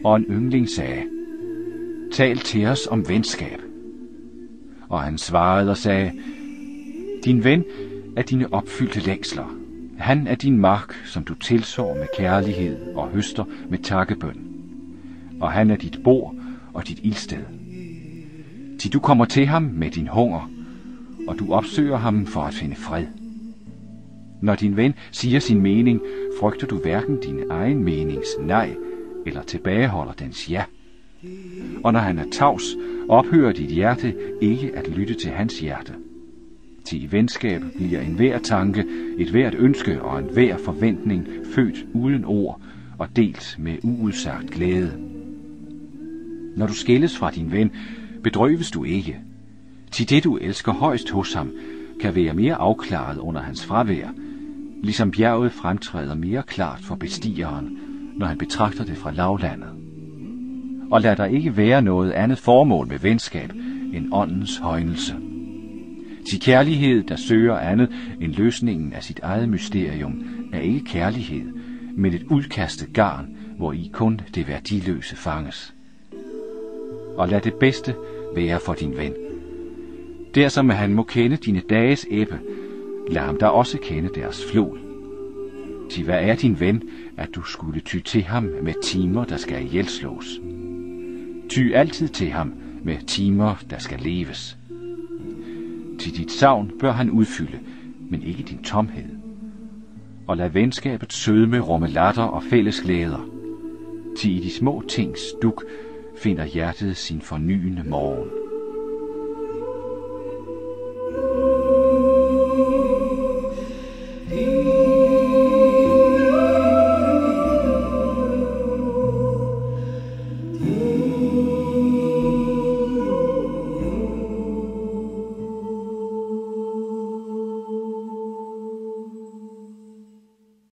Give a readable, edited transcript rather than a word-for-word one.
Og en yngling sagde, tal til os om venskab. Og han svarede og sagde, din ven er dine opfyldte længsler. Han er din mark, som du tilsår med kærlighed og høster med takkebøn. Og han er dit bord og dit ildsted. Til du kommer til ham med din hunger, og du opsøger ham for at finde fred. Når din ven siger sin mening, frygter du hverken din egen menings nej, eller tilbageholder dens ja. Og når han er tavs, ophører dit hjerte ikke at lytte til hans hjerte. Til i venskab bliver enhver tanke, et hvert ønske og enhver forventning født uden ord og delt med uudsagt glæde. Når du skilles fra din ven, bedrøves du ikke. Til det du elsker højst hos ham, kan være mere afklaret under hans fravær, ligesom bjerget fremtræder mere klart for bestigeren, når han betragter det fra lavlandet. Og lad der ikke være noget andet formål med venskab end åndens højnelse. Til kærlighed, der søger andet end løsningen af sit eget mysterium, er ikke kærlighed, men et udkastet garn, hvor i kun det værdiløse fanges. Og lad det bedste være for din ven. Dersom han må kende dine dages ebbe, lad ham da også kende deres flod. Til hvad er din ven, at du skulle ty til ham med timer, der skal ihjelslås? Ty altid til ham med timer, der skal leves. Til dit savn bør han udfylde, men ikke din tomhed. Og lad venskabet sødme rumme latter og fælles glæder. Til i de små tings dug finder hjertet sin fornyende morgen.